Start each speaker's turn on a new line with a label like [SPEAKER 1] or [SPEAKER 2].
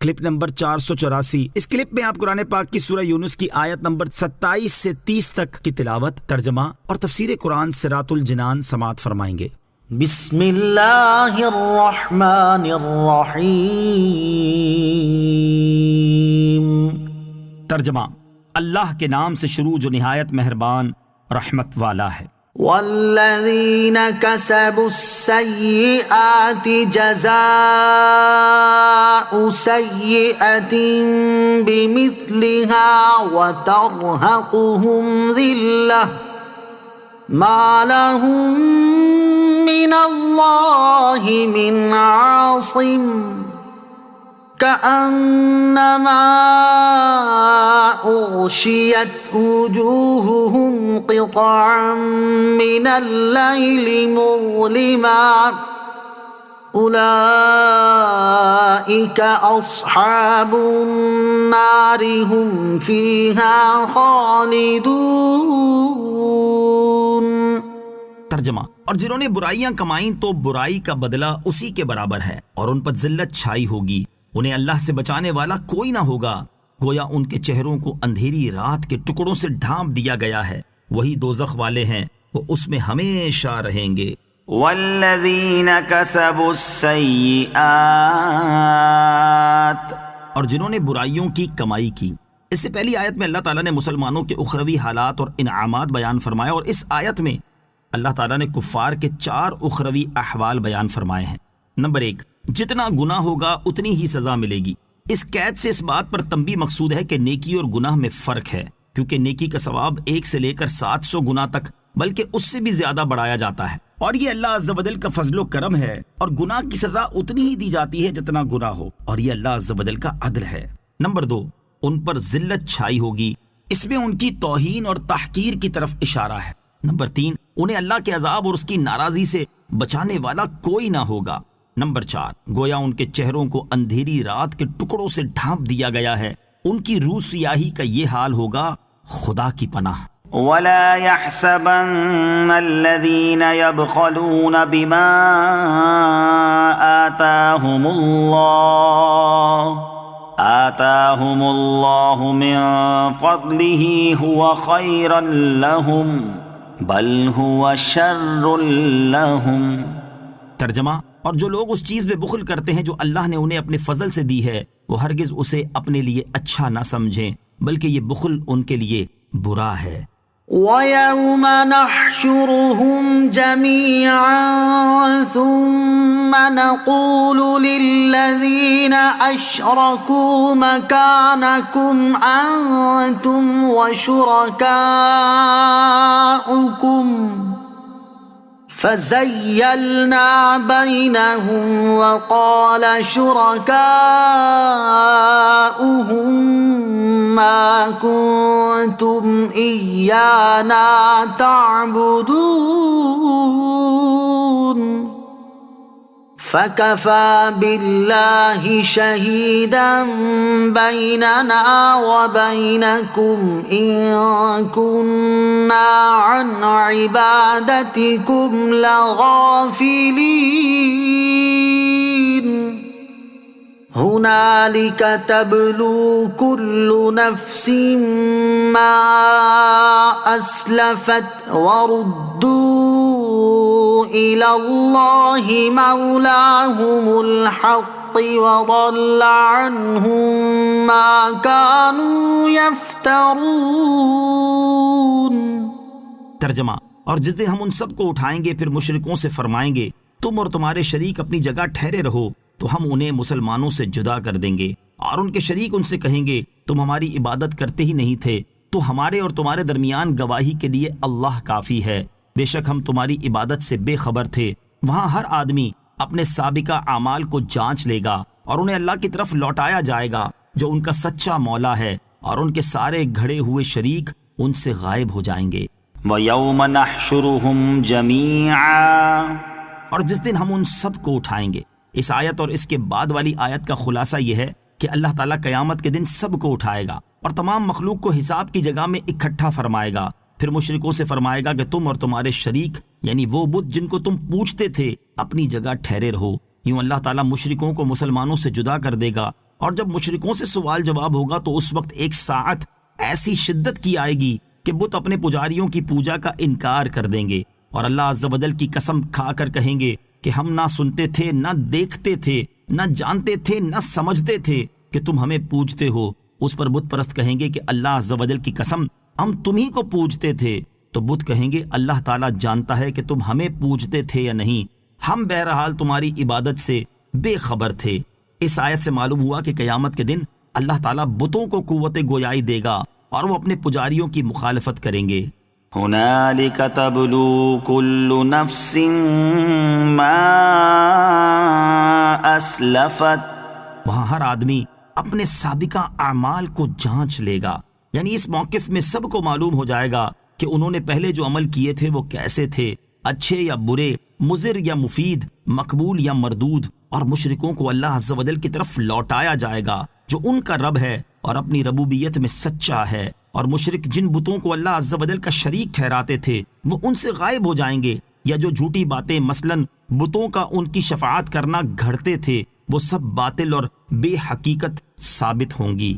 [SPEAKER 1] Clip number 484۔ اس clip میں آپ قرآن پاک کی سورہ یونس کی آیت نمبر 27 سے 30 تک کی تلاوت، ترجمہ اور تفسیر قرآن صراط الجنان سماعت فرمائیں گے۔
[SPEAKER 2] بسم اللہ الرحمن الرحیم۔
[SPEAKER 1] ترجمہ، اللہ کے نام سے شروع جو نہایت مہربان رحمت والا ہے۔
[SPEAKER 2] والذین کسبوا السیئات جزاء سیئۃ بمثلها وترہقہم ذلہ ما لہم من اللہ من عاصم كأنما أغشيت وجوههم قطعا من الليل مظلما أولئك أصحاب النار هم فيها خالدون۔
[SPEAKER 1] ترجمہ، اور جنہوں نے برائیاں کمائیں تو برائی کا بدلہ اسی کے برابر ہے، اور ان پر ذلت چھائی ہوگی، انہیں اللہ سے بچانے والا کوئی نہ ہوگا، گویا ان کے چہروں کو اندھیری رات کے ٹکڑوں سے ڈھانپ دیا گیا ہے، وہی دوزخ والے ہیں، وہ اس میں ہمیشہ رہیں گے۔
[SPEAKER 3] والذین کسبوا السیئات،
[SPEAKER 1] اور جنہوں نے برائیوں کی کمائی کی۔ اس سے پہلی آیت میں اللہ تعالیٰ نے مسلمانوں کے اخروی حالات اور انعامات بیان فرمائے، اور اس آیت میں اللہ تعالیٰ نے کفار کے 4 اخروی احوال بیان فرمائے ہیں۔ نمبر 1، جتنا گناہ ہوگا اتنی ہی سزا ملے گی۔ اس قید سے اس بات پر تنبیہ مقصود ہے کہ نیکی اور گناہ میں فرق ہے، کیونکہ نیکی کا ثواب 1 سے لے کر 700 گنا تک بلکہ اس سے بھی زیادہ بڑھایا جاتا ہے، اور یہ اللہ عز و جل کا فضل و کرم ہے، اور گناہ کی سزا اتنی ہی دی جاتی ہے جتنا گناہ ہو، اور یہ اللہ عز و جل کا عدل ہے۔ نمبر 2، ان پر ذلت چھائی ہوگی، اس میں ان کی توہین اور تحقیر کی طرف اشارہ ہے۔ نمبر 3، انہیں اللہ کے عذاب اور اس کی ناراضی سے بچانے والا کوئی نہ ہوگا۔ نمبر 4، گویا ان کے چہروں کو اندھیری رات کے ٹکڑوں سے ڈھانپ دیا گیا ہے، ان کی روح سیاہی کا یہ حال ہوگا، خدا کی پناہ۔
[SPEAKER 3] ولا يحسبن الذين يبخلون بما آتاهم الله من فضله هو خيرا لهم بل هو شر لهم۔
[SPEAKER 1] ترجمہ، اور جو لوگ اس چیز میں بخل کرتے ہیں جو اللہ نے انہیں اپنے فضل سے دی ہے، وہ ہرگز اسے اپنے لیے اچھا نہ سمجھیں، بلکہ یہ بخل ان کے لیے برا ہے۔
[SPEAKER 2] وَيَوْمَ نَحْشُرُهُمْ جَمِيعًا ثُمَّ نَقُولُ لِلَّذِينَ أَشْرَكُوا مَكَانَكُمْ أَنْتُمْ وَشُرَكَاؤُكُمْ فَزَيَّلْنَا بَيْنَهُمْ وَقَالَ شُرَكَاؤُهُمْ مَا كُنتُمْ إِيَّانَا تَعْبُدُونَ فَكَفَى بِاللَّهِ شَهِيدًا بَيْنَنَا وَبَيْنَكُمْ إِن كُنَّا عَنْ عِبَادَتِكُمْ لَغَافِلِينَ هُنَالِكَ تَبْلُو كُلُّ نَفْسٍ مَّا أَسْلَفَتْ وَرُدُّوا إِلَى اللَّهِ مَوْلَاهُمُ الْحَقِّ وَضَلَّ عَنْهُم مَّا كَانُوا يَفْتَرُونَ۔
[SPEAKER 1] ترجمہ، اور جس دن ہم ان سب کو اٹھائیں گے پھر مشرکوں سے فرمائیں گے تم اور تمہارے شریک اپنی جگہ ٹھہرے رہو، تو ہم انہیں مسلمانوں سے جدا کر دیں گے، اور ان کے شریک ان سے کہیں گے تم ہماری عبادت کرتے ہی نہیں تھے، تو ہمارے اور تمہارے درمیان گواہی کے لیے اللہ کافی ہے، بے شک ہم تمہاری عبادت سے بے خبر تھے۔ وہاں ہر آدمی اپنے سابقہ اعمال کو جانچ لے گا، اور انہیں اللہ کی طرف لوٹایا جائے گا جو ان کا سچا مولا ہے، اور ان کے سارے گھڑے ہوئے شریک ان سے غائب ہو جائیں گے۔
[SPEAKER 3] وَيَوْمَ نَحْشُرُهُمْ جَمِيعًا،
[SPEAKER 1] اور جس دن ہم ان سب کو اٹھائیں گے۔ اس آیت اور اس کے بعد والی آیت کا خلاصہ یہ ہے کہ اللہ تعالیٰ قیامت کے دن سب کو اٹھائے گا اور تمام مخلوق کو حساب کی جگہ میں اکٹھا فرمائے گا، پھر مشرکوں سے فرمائے گا کہ تم اور تمہارے شریک یعنی وہ بت جن کو تم پوجتے تھے اپنی جگہ ٹھہرے رہو۔ یوں اللہ تعالیٰ مشرکوں کو مسلمانوں سے جدا کر دے گا اور جب مشرکوں سے سوال جواب ہوگا تو اس وقت ایک ساعت ایسی شدت کی آئے گی کہ بت اپنے پجاریوں کی پوجا کا انکار کر دیں گے اور اللہ عز و جل کی قسم کھا کر کہیں گے کہ ہم نہ سنتے تھے، نہ دیکھتے تھے، نہ جانتے تھے، نہ سمجھتے تھے کہ تم ہمیں پوجتے ہو۔ اس پر بت پرست کہیں گے کہ اللہ عز و جل کی قسم ہم تمہیں کو پوجتے تھے۔ تو بت کہیں گے اللہ تعالیٰ جانتا ہے کہ تم ہمیں پوجتے تھے یا نہیں، ہم بہرحال تمہاری عبادت سے بے خبر تھے۔ اس آیت سے معلوم ہوا کہ قیامت کے دن اللہ تعالیٰ بتوں کو قوت گویائی دے گا اور وہ اپنے پجاریوں کی مخالفت کریں گے۔
[SPEAKER 3] هنالك تبلو كل نفس ما اسلفت،
[SPEAKER 1] وہاں ہر آدمی اپنے سابقہ اعمال کو جانچ لے گا، یعنی اس موقف میں سب کو معلوم ہو جائے گا کہ انہوں نے پہلے جو عمل کیے تھے وہ کیسے تھے، اچھے یا برے، مضر یا مفید، مقبول یا مردود۔ اور مشرکوں کو اللہ عز و جل کی طرف لوٹایا جائے گا جو ان کا رب ہے اور اپنی ربوبیت میں سچا ہے، اور مشرک جن بتوں کو اللہ عز و جل کا شریک ٹھہراتے تھے وہ ان سے غائب ہو جائیں گے، یا جو جھوٹی باتیں مثلاً بتوں کا ان کی شفاعت کرنا گھڑتے تھے وہ سب باطل اور بے حقیقت ثابت ہوں گی۔